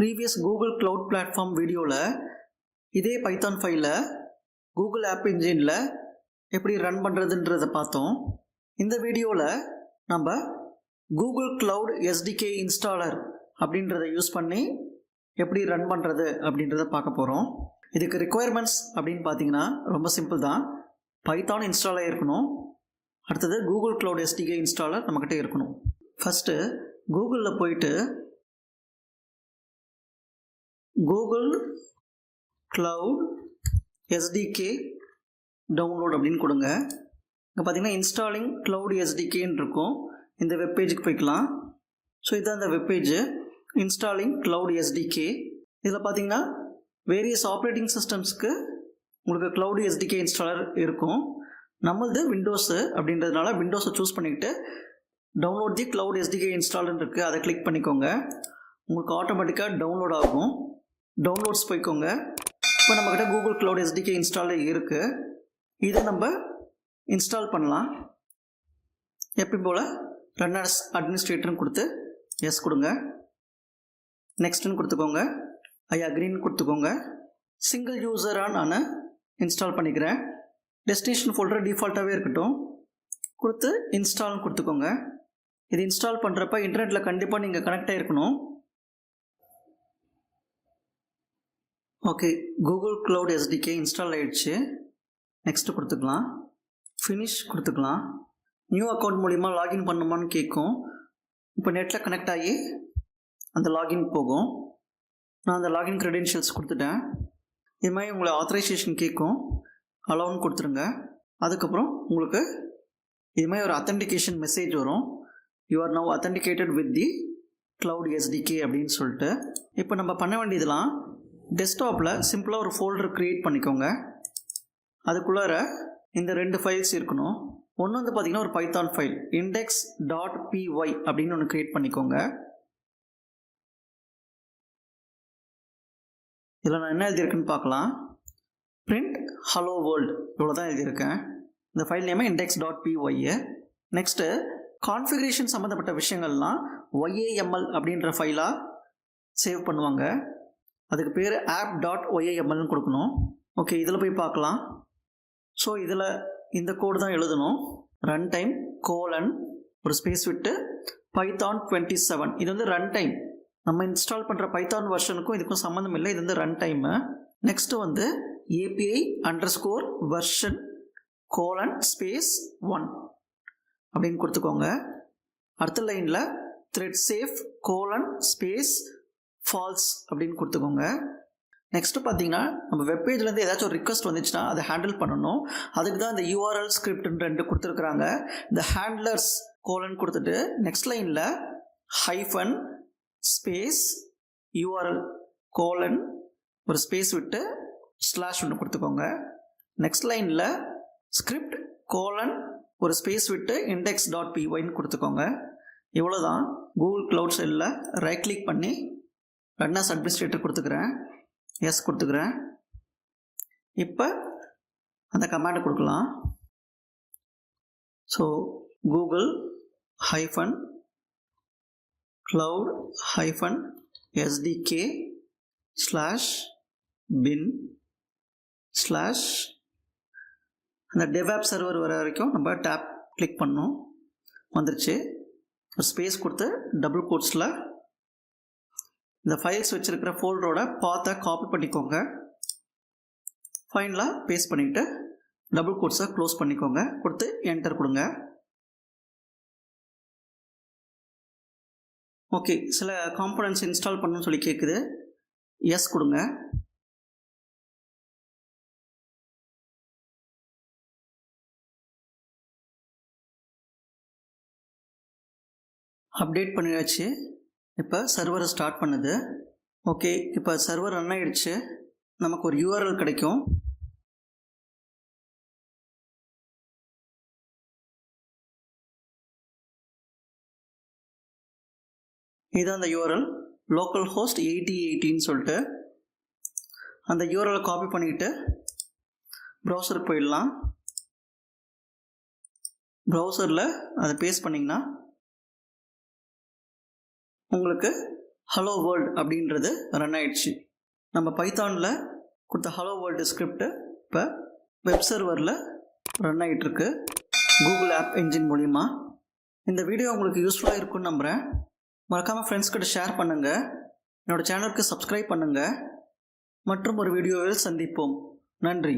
Previous Google cloud platform வீடியோவில் இதே Python ஃபைலை கூகுள் ஆப் இன்ஜினில் எப்படி ரன் பண்ணுறதுன்றதை பார்த்தோம். இந்த வீடியோவில் நம்ம கூகுள் Cloud SDK Installer அப்படின்றத யூஸ் பண்ணி எப்படி ரன் பண்ணுறது அப்படின்றத பார்க்க போகிறோம். இதுக்கு ரிக்குவயர்மெண்ட்ஸ் அப்படின்னு பார்த்தீங்கன்னா ரொம்ப சிம்பிள் தான். பைத்தான் இன்ஸ்டால் ஆகிருக்கணும். அடுத்தது கூகுள் Cloud SDK Installer நம்மக்கிட்ட இருக்கணும். ஃபஸ்ட்டு கூகுளில் போயிட்டு கூகுள் Cloud SDK டவுன்லோட் அப்படின்னு கொடுங்க. இங்கே பார்த்தீங்கன்னா இன்ஸ்டாலிங் Cloud SDKன்னு இருக்கும். இந்த வெப்பேஜுக்கு போய்க்கலாம். ஸோ இதுதான் இந்த வெப்பேஜ், இன்ஸ்டாலிங் Cloud SDK. இதில் பார்த்தீங்கன்னா வேரியஸ் ஆப்ரேட்டிங் சிஸ்டம்ஸ்க்கு உங்களுக்கு Cloud SDK இன்ஸ்டாலர் இருக்கும். நம்மளது விண்டோஸு அப்படின்றதுனால விண்டோஸை சூஸ் பண்ணிக்கிட்டு download the Cloud SDK installer இருக்குது, அதை கிளிக் பண்ணிக்கோங்க. உங்களுக்கு ஆட்டோமேட்டிக்காக டவுன்லோட் ஆகும். டவுன்லோட்ஸ் போய்க்கோங்க. இப்போ நம்மக்கிட்ட கூகுள் Cloud SDK இன்ஸ்டாலர் இருக்குது. இதை நம்ம இன்ஸ்டால் பண்ணலாம். எப்பயும் போல் ரன் அஸ் அட்மினிஸ்ட்ரேட்டர்னு கொடுத்து எஸ் கொடுங்க. நெக்ஸ்ட்டுன்னு கொடுத்துக்கோங்க. ஐ அக்ரின்னு கொடுத்துக்கோங்க. சிங்கிள் யூஸராக நான் இன்ஸ்டால் பண்ணிக்கிறேன். டெஸ்டினேஷன் ஃபோல்டர் டிஃபால்ட்டாகவே இருக்கட்டும். கொடுத்து இன்ஸ்டால்னு கொடுத்துக்கோங்க. இது இன்ஸ்டால் பண்ணுறப்ப இன்டர்நெட்டில் கண்டிப்பாக நீங்கள் கனெக்ட் ஆகிருக்கணும். Okay, Google Cloud SDK install ஆகிடுச்சு. நெக்ஸ்ட்டு கொடுத்துக்கலாம். ஃபினிஷ் கொடுத்துக்கலாம். நியூ அக்கௌண்ட் மூலிமா லாகின் பண்ணுமான்னு கேட்கும். இப்போ நெட்டில் கனெக்ட் ஆகி அந்த லாகின் போகும். நான் அந்த லாகின் க்ரெடென்ஷியல்ஸ் கொடுத்துட்டேன். இது மாதிரி உங்களை ஆத்தரைசேஷன் கேட்கும். அலோன்னு கொடுத்துருங்க. அதுக்கப்புறம் உங்களுக்கு இது மாதிரி ஒரு அத்தன்டிகேஷன் மெசேஜ் வரும். You are now authenticated with the Cloud SDK அப்படின்னு சொல்லிட்டு. இப்போ நம்ம பண்ண வேண்டியதெல்லாம் டெஸ்க்டாப்பில் சிம்பிளாக ஒரு ஃபோல்டர் க்ரியேட் பண்ணிக்கோங்க. அதுக்குள்ளார இந்த 2 ஃபைல்ஸ் இருக்கணும். ஒன்று வந்து பார்த்திங்கன்னா ஒரு பைத்தான் ஃபைல் index.py அப்படின்னு ஒன்று க்ரியேட் பண்ணிக்கோங்க. இதில் நான் என்ன எழுதியிருக்குன்னு பார்க்கலாம். print hello world இவ்வளோ தான் எழுதியிருக்கேன். இந்த file name index.py. Next configuration சம்மந்தப்பட்ட விஷயங்கள்லாம் YAML அப்படின்ற ஃபைலாக சேவ் பண்ணுவாங்க. அதுக்கு பேர் app.yamlன்னு கொடுக்கணும். ஓகே, இதில் போய் பார்க்கலாம். ஸோ இதில் இந்த கோடு தான் எழுதணும். ரன் டைம் கோலன் ஒரு ஸ்பேஸ் விட்டு பைத்தான் 27. இது வந்து ரன் டைம். நம்ம இன்ஸ்டால் பண்ணுற பைத்தான் வெர்ஷனுக்கும் இதுக்கும் சம்மந்தம் இல்லை. இது வந்து ரன் டைமு. நெக்ஸ்ட்டு வந்து API_version கோலன் ஸ்பேஸ் 1 அப்படின்னு கொடுத்துக்கோங்க. அடுத்த லைனில் thread safe colon space false அப்படின்னு கொடுத்துக்கோங்க. நெக்ஸ்ட்டு பார்த்தீங்கன்னா நம்ம வெப்பேஜ்லேருந்து ஏதாச்சும் ஒரு ரிக்வஸ்ட் வந்துச்சுன்னா அதை ஹேண்டில் பண்ணணும். அதுக்கு தான் இந்த URL ஸ்கிரிப்ட்னு 2 கொடுத்துருக்குறாங்க. இந்த ஹேண்ட்லர்ஸ் கோலன் கொடுத்துட்டு நெக்ஸ்ட் லைனில் ஹைஃபன் ஸ்பேஸ் URL கோலன் ஒரு ஸ்பேஸ் விட்டு ஸ்லாஷ் ஒன்று கொடுத்துக்கோங்க. நெக்ஸ்ட் லைனில் ஸ்கிரிப்ட் கோலன் ஒரு ஸ்பேஸ் விட்டு index.pyன்னு கொடுத்துக்கோங்க. இவ்வளோ தான். கூகுள் க்ளவுட் சைடில் ரைட் கிளிக் பண்ணி ரன் அஸ் அட்மினிஸ்ட்ரேட்டர் கொடுத்துக்கிறேன். எஸ் கொடுத்துக்கிறேன். இப்போ அந்த கமாண்டை கொடுக்கலாம். So Google -cloud -SDK /bin/ அந்த டெவாப் சர்வர் வர வரைக்கும் நம்ம டேப் கிளிக் பண்ணோம். வந்துருச்சு. ஒரு ஸ்பேஸ் கொடுத்து டபுள் கோட்ஸில் இந்த ஃபைல்ஸ் வச்சுருக்கிற ஃபோல்டரோட பாத்தை காப்பி பண்ணிக்கோங்க. ஃபைனலாக பேஸ்ட் பண்ணிவிட்டு டபுள் கோட்ஸை க்ளோஸ் பண்ணிக்கோங்க. கொடுத்து என்டர் கொடுங்க. ஓகே, சில காம்போனன்ட்ஸ் இன்ஸ்டால் பண்ணணும்னு சொல்லி கேட்குது. எஸ் கொடுங்க. அப்டேட் பண்ணியாச்சு. இப்போ சர்வரை ஸ்டார்ட் பண்ணுது. ஓகே, இப்போ சர்வர் ரன் ஆகிடுச்சு. நமக்கு ஒரு URL கிடைக்கும். இதுதான் அந்த URL லோக்கல் ஹோஸ்ட் 8080ன்னு சொல்லிட்டு. அந்த URL காப்பி பண்ணிக்கிட்டு ப்ரௌசருக்கு போயிடலாம். ப்ரௌசரில் அதை பேஸ்ட் பண்ணிங்கன்னா உங்களுக்கு ஹலோ வேர்ல்டு அப்படின்றது ரன் ஆயிடுச்சு. நம்ம பைத்தானில் கொடுத்த ஹலோ வேர்ல்டு ஸ்கிரிப்ட் இப்போ வெப் சர்வரில் ரன் ஆகிட்டுருக்கு கூகுள் ஆப் என்ஜின் மூலிமா. இந்த வீடியோ உங்களுக்கு யூஸ்ஃபுல்லாக இருக்குன்னு நம்புகிறேன். மறக்காமல் ஃப்ரெண்ட்ஸ் கிட்ட ஷேர் பண்ணுங்கள். என்னோடய சேனலுக்கு சப்ஸ்கிரைப் பண்ணுங்கள். மற்றும் ஒரு வீடியோவில் சந்திப்போம். நன்றி.